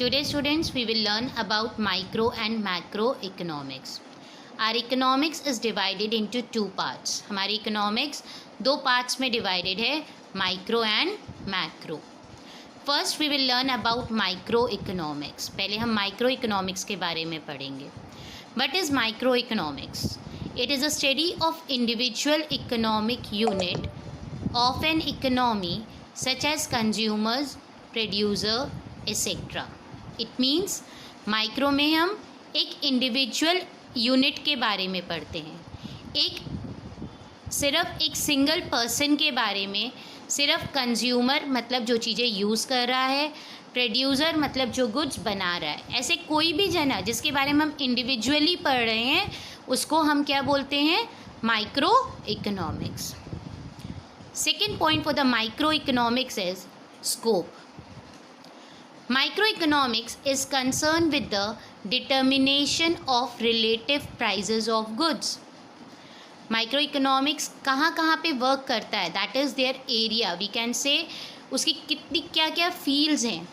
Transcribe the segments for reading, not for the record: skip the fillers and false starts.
Today students we will learn about micro and macroeconomics. Our economics is divided into two parts. हमारी economics दो parts में divided है, micro and macro. First we will learn about microeconomics. पहले हम microeconomics के बारे में पढ़ेंगे. What is microeconomics? It is a study of individual economic unit of an economy such as consumers, producer, etc. It means micro में हम एक individual unit के बारे में पढ़ते हैं, सिर्फ एक सिंगल पर्सन के बारे में, सिर्फ कंज्यूमर मतलब जो चीज़ें यूज़ कर रहा है, प्रोड्यूसर मतलब जो गुड्स बना रहा है, ऐसे कोई भी जना जिसके बारे में हम इंडिविजुअली पढ़ रहे हैं उसको हम क्या बोलते हैं, micro economics. Second point for the micro economics is scope. Microeconomics is concerned with the determination of relative prices of goods. Microeconomics कहाँ कहाँ पे वर्क करता है, that is their area. We can say उसकी कितनी क्या क्या fields हैं.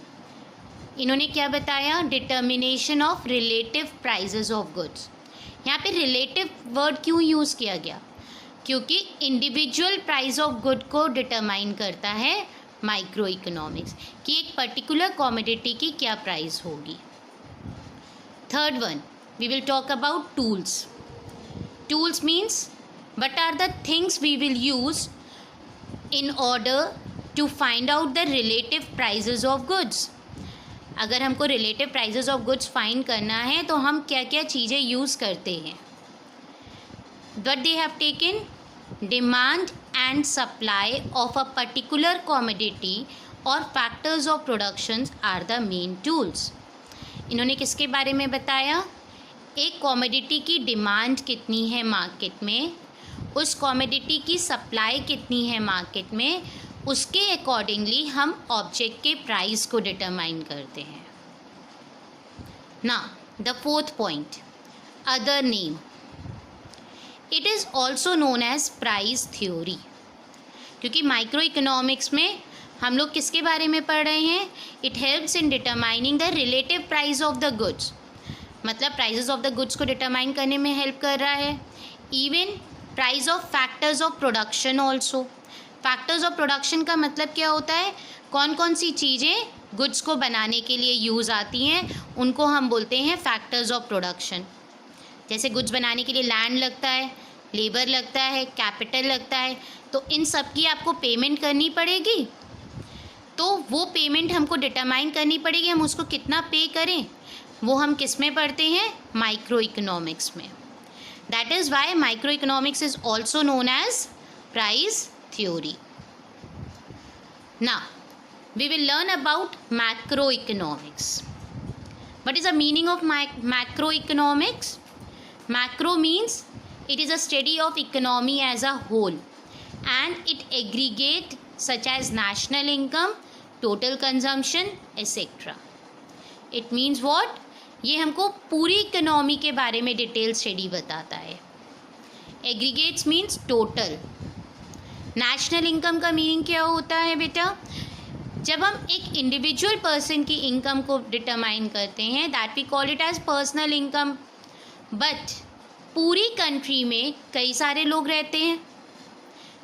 इन्होंने क्या बताया, determination of relative prices of goods. यहाँ पे relative word क्यों यूज़ किया गया, क्योंकि individual price of good को determine करता है माइक्रो इकोनॉमिक्स कि एक पर्टिकुलर कॉमोडिटी की क्या प्राइस होगी. Third one we will talk about tools. Tools means what are the things we will use in order to find out the relative prices of goods. अगर हमको relative prices of goods find करना है तो हम क्या क्या चीज़ें use करते हैं. What they have taken, demand and supply of a particular commodity or factors of productions are the main tools. इन्होंने किसके बारे में बताया, एक कॉमोडिटी की डिमांड कितनी है मार्केट में, उस कॉमोडिटी की सप्लाई कितनी है मार्केट में, उसके अकॉर्डिंगली हम ऑब्जेक्ट के प्राइस को डिटरमाइन करते हैं. Now the fourth point, other name. It is also known as price theory. क्योंकि माइक्रो इकोनॉमिक्स में हम लोग किसके बारे में पढ़ रहे हैं, it helps in determining the relative price of the goods. मतलब प्राइजेस ऑफ द गुड्स को डिटरमाइन करने में हेल्प कर रहा है. Even price of factors of production also. Factors of production का मतलब क्या होता है, कौन कौन सी चीज़ें गुड्स को बनाने के लिए यूज़ आती हैं उनको हम बोलते हैं फैक्टर्स ऑफ प्रोडक्शन. जैसे गुड्स बनाने के लिए लैंड लगता है, लेबर लगता है, कैपिटल लगता है, तो इन सब की आपको पेमेंट करनी पड़ेगी. तो वो पेमेंट हमको डिटरमाइन करनी पड़ेगी, हम उसको कितना पे करें, वो हम किस में पढ़ते हैं, माइक्रो इकोनॉमिक्स में. That is why micro economics is also known as price theory. Now we will learn about macro economics. What is the meaning of macro economics. Macro means it is a study of economy as a whole and it aggregate such as national income, total consumption, etc. It means what? ये हमको पूरी economy के बारे में detail study बताता है. Aggregates means total. National income का meaning क्या होता है बेटा, जब हम एक इंडिविजुअल पर्सन की इनकम को डिटरमाइन करते हैं that we call it as personal income. But पूरी कंट्री में कई सारे लोग रहते हैं,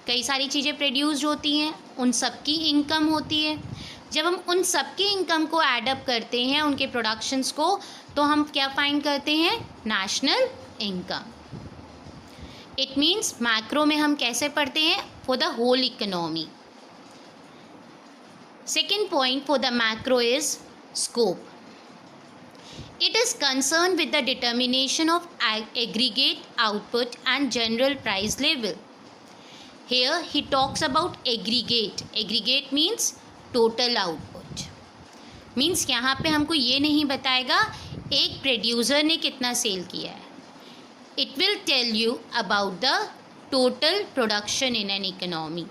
कई सारी चीज़ें प्रोड्यूस होती हैं, उन सबकी इनकम होती है. जब हम उन सबकी इनकम को एडअप करते हैं, उनके प्रोडक्शंस को, तो हम क्या फाइंड करते हैं, national income. It means macro में हम कैसे पढ़ते हैं, for the whole economy. Second point for the macro is scope. It is concerned with the determination of aggregate output and general price level. Here he talks about aggregate. Aggregate means total output. Means यहाँ पे हमको ये नहीं बताएगा एक producer ने कितना cell किया है. It will tell you about the total production in an economy.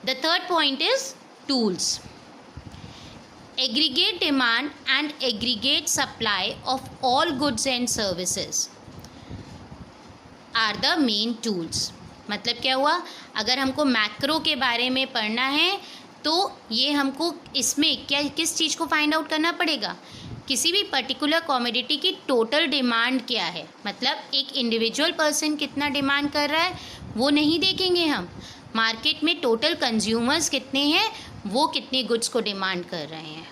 The third point is tools. Aggregate demand and aggregate supply of all goods and services are the main tools. मतलब क्या हुआ, अगर हमको macro के बारे में पढ़ना है तो ये हमको इसमें क्या किस चीज़ को फाइंड आउट करना पड़ेगा, किसी भी पर्टिकुलर कॉमोडिटी की टोटल डिमांड क्या है, मतलब एक इंडिविजुअल पर्सन कितना डिमांड कर रहा है वो नहीं देखेंगे हम, मार्केट में टोटल कंज्यूमर्स कितने हैं, वो कितने गुड्स को डिमांड कर रहे हैं।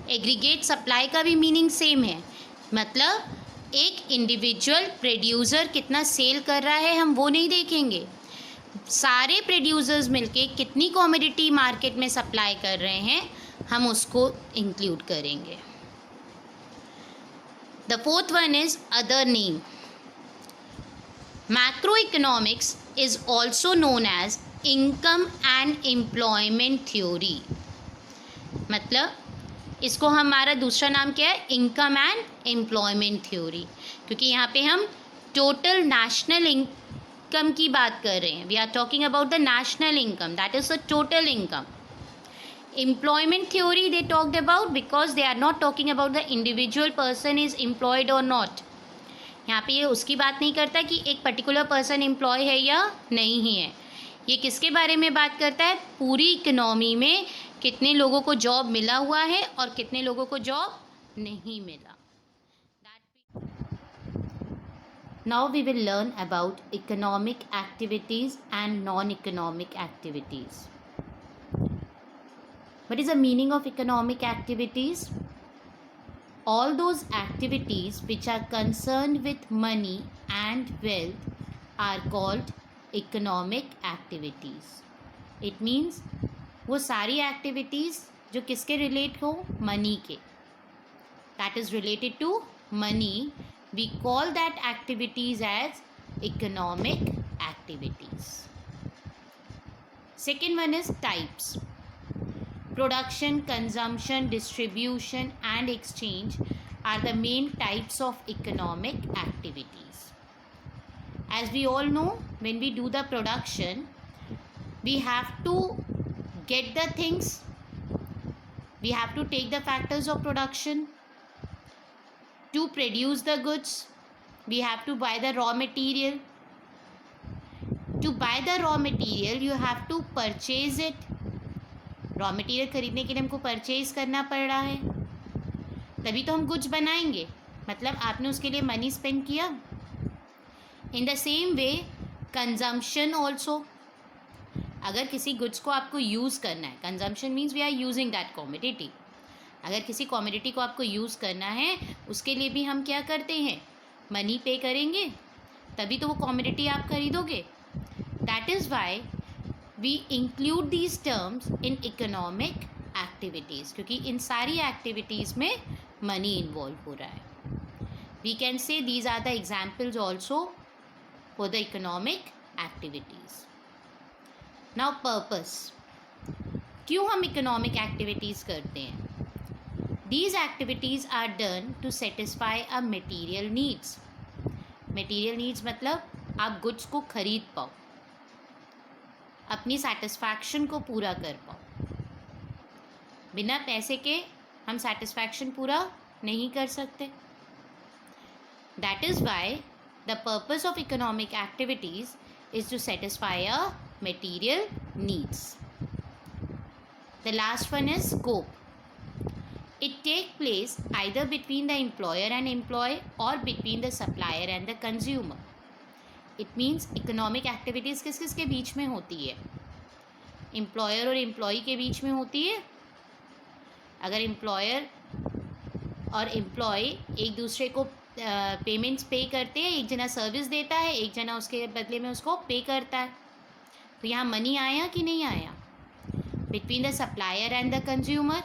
एग्रीगेट सप्लाई का भी मीनिंग सेम है, मतलब एक इंडिविजुअल प्रोड्यूसर कितना सेल कर रहा है हम वो नहीं देखेंगे, सारे प्रोड्यूसर्स मिलके कितनी कॉमोडिटी मार्केट में सप्लाई कर रहे हैं हम उसको इंक्लूड करेंगे। The fourth one is other name. Macroeconomics is also known as income and employment theory. मतलब इसको हमारा दूसरा नाम क्या है, इनकम एंड एम्प्लॉयमेंट थ्योरी, क्योंकि यहाँ पे हम टोटल नेशनल इनकम की बात कर रहे हैं। We are talking about the national income, that is the total income. Employment theory they talked about because they are not talking about the individual person is employed or not. यहाँ पे ये उसकी बात नहीं करता कि एक पर्टिकुलर पर्सन एम्प्लॉय है या नहीं ही है, ये किसके बारे में बात करता है, पूरी इकोनॉमी में कितने लोगों को जॉब मिला हुआ है और कितने लोगों को जॉब नहीं मिला। Now we will learn about economic activities and non-economic activities. What is the meaning of economic activities? All those activities which are concerned with money and wealth are called economic activities. It means वो सारी activities जो किसके relate हो, money के, that is related to money, we call that activities as economic activities. Second one is types. Production, consumption, distribution and exchange are the main types of economic activities. As we all know, when we do the production, we have to get the things, we have to take the factors of production. To produce the goods, we have to buy the raw material. To buy the raw material, you have to purchase it. Raw material खरीदने के लिए हमको purchase करना पड़ रहा है, तभी तो हम गुड्स बनाएंगे, मतलब आपने उसके लिए मनी स्पेंड किया। In the same way consumption also, अगर किसी गुड्स को आपको यूज़ करना है, consumption means we are using that commodity, अगर किसी कॉमोडिटी को आपको यूज़ करना है उसके लिए भी हम क्या करते हैं, मनी पे करेंगे, तभी तो वो कॉमोडिटी आप खरीदोगे। That is Y we include these terms in economic activities, क्योंकि इन सारी activities में money involve हो रहा है। We can say these are the examples also for the economic activities. Now purpose, क्यों हम economic activities करते हैं? These activities are done to satisfy a material needs. Material needs मतलब आप goods को खरीद पाओ, अपनी सेटिस्फैक्शन को पूरा कर पाओ। बिना पैसे के हम सेटिस्फैक्शन पूरा नहीं कर सकते। That is why the purpose of economic activities is to satisfy a material needs. The last one is scope. It take place either between the employer and employee or between the supplier and the consumer. It means economic activities किस किस के बीच में होती है? Employer और employee के बीच में होती है। अगर एम्प्लॉयर और एम्प्लॉय एक दूसरे को पेमेंट्स पे करते हैं, एक जना सर्विस देता है, एक जना उसके बदले में उसको पे करता है, तो यहाँ मनी आया कि नहीं आया? Between the supplier and the consumer.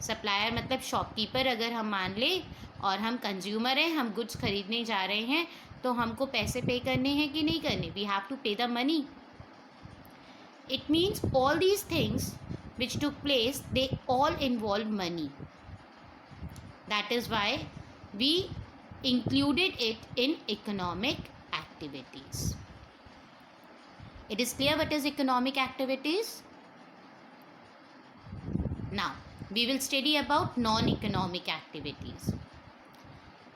Supplier मतलब शॉपकीपर अगर हम मान लें, और हम कंज्यूमर हैं, हम गुड्स खरीदने जा रहे हैं, तो हमको पैसे पे करने हैं कि नहीं करने? वी हैव टू पे the money. It means all these things which took place, they all involve money. That is why we included it in economic activities. It is clear what is economic activities? Now we will study about non-economic activities.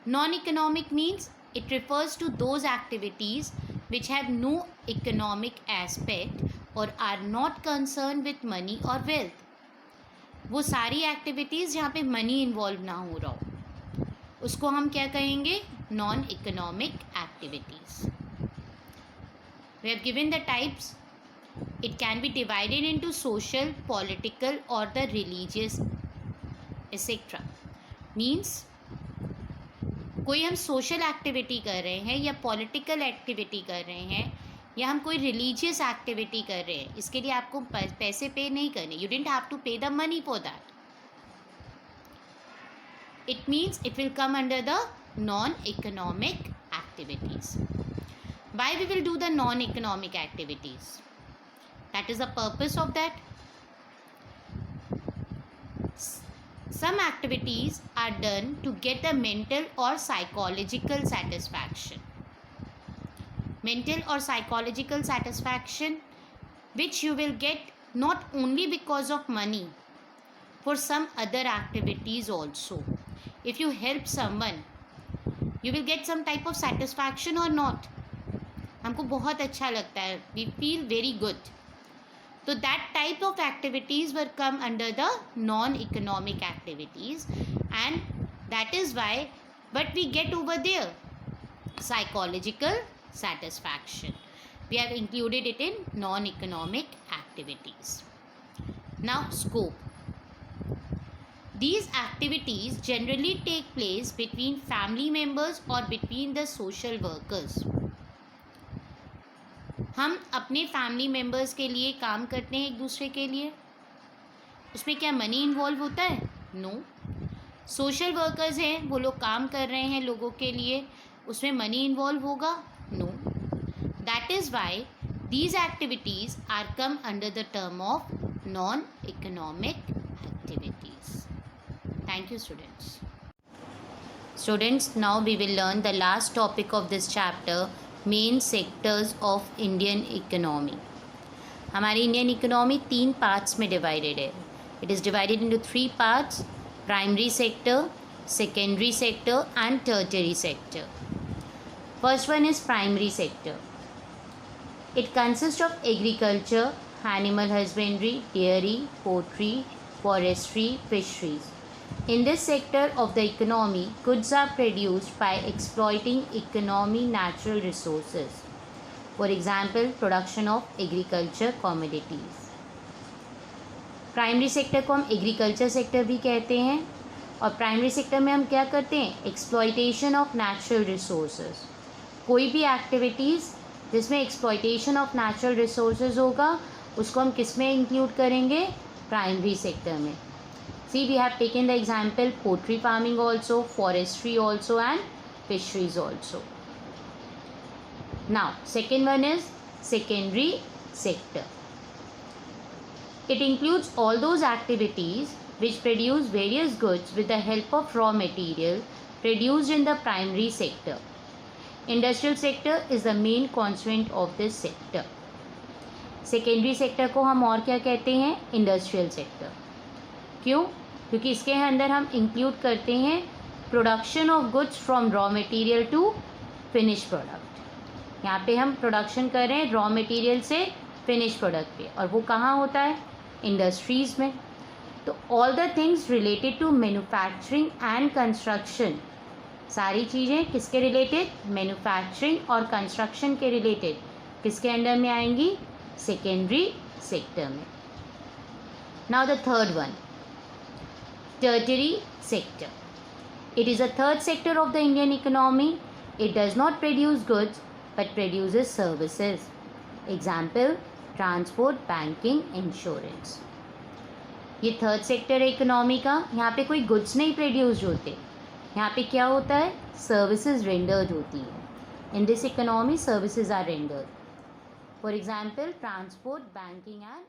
Non-economic means it refers to those activities which have no economic aspect और are not concern with money और wealth. वो सारी activities जहाँ पे money involve ना हो रहा हो उसको हम क्या कहेंगे? Non economic activities. We have given the types. It can be divided into social, political or the religious etc. Means कोई हम सोशल एक्टिविटी कर रहे हैं या पॉलिटिकल एक्टिविटी कर रहे हैं या हम कोई रिलीजियस एक्टिविटी कर रहे हैं, इसके लिए आपको पैसे पे नहीं करने. यू डिडंट हैव टू पे the money for that. It means it will come under the non economic activities. Why we will do the non-economic activities? That is the purpose of that. Some activities are done to get a mental or psychological satisfaction. Mental or psychological satisfaction which you will get not only because of money, for some other activities also. If you help someone, you will get some type of satisfaction or not. हमको बहुत अच्छा लगता है, we feel very good. तो that type of activities were come under the non economic activities and that is why but we get over there psychological satisfaction. We have included it in non-economic activities. Now, scope. These activities generally take place between family members or between the social workers. हम अपने family members के लिए काम करते हैं एक दूसरे के लिए. उसमें क्या मनी इन्वॉल्व होता है? नो. सोशल वर्कर्स हैं, वो लोग काम कर रहे हैं लोगों के लिए, उसमें मनी इन्वॉल्व होगा? No. That is why these activities are come under the term of non economic activities. Thank you students. Students, now we will learn the last topic of this chapter, main sectors of Indian economy. हमारी Indian economy 3 parts में divided है. It is divided into 3 parts: primary sector, secondary sector and tertiary sector. First one is primary sector. It consist of agriculture, animal husbandry, dairy, poultry, forestry, fisheries. In this sector of the economy, goods are produced by exploiting economy natural resources. For example, production of agriculture commodities. Primary sector को हम agriculture sector भी कहते हैं और primary sector में हम क्या करते हैं? Exploitation of natural resources. कोई भी एक्टिविटीज़ जिसमें एक्सप्लॉयटेशन ऑफ नेचुरल रिसोर्सेज होगा उसको हम किस में इंक्लूड करेंगे? प्राइमरी सेक्टर में. See, we have taken the example poultry farming also, forestry also and fisheries also. Now, second one is secondary sector. It includes all those activities which produce various goods with the help of raw material produced in the primary sector. Industrial sector is the main constituent of this sector. Secondary sector को हम और क्या कहते हैं? Industrial sector. क्यों? क्योंकि इसके अंदर हम इंक्लूड करते हैं production of goods from raw material to finish product. यहाँ पे हम प्रोडक्शन कर रहे हैं रॉ मटेरियल से फिनिश प्रोडक्ट पे, और वो कहाँ होता है? इंडस्ट्रीज़ में. तो all the things related to manufacturing and construction, सारी चीज़ें किसके रिलेटेड? मैन्युफैक्चरिंग और कंस्ट्रक्शन के रिलेटेड किसके अंडर में आएंगी? सेकेंडरी सेक्टर में. Now the third one, tertiary sector. It is a third sector of the Indian economy. It does not produce goods but produces services. Example, transport, banking, insurance. ये third sector है economy का. यहाँ पे कोई goods नहीं produce होते, यहाँ पे क्या होता है? सर्विसेज रेंडर्ड होती है. In this economy services are rendered. For example, transport, banking and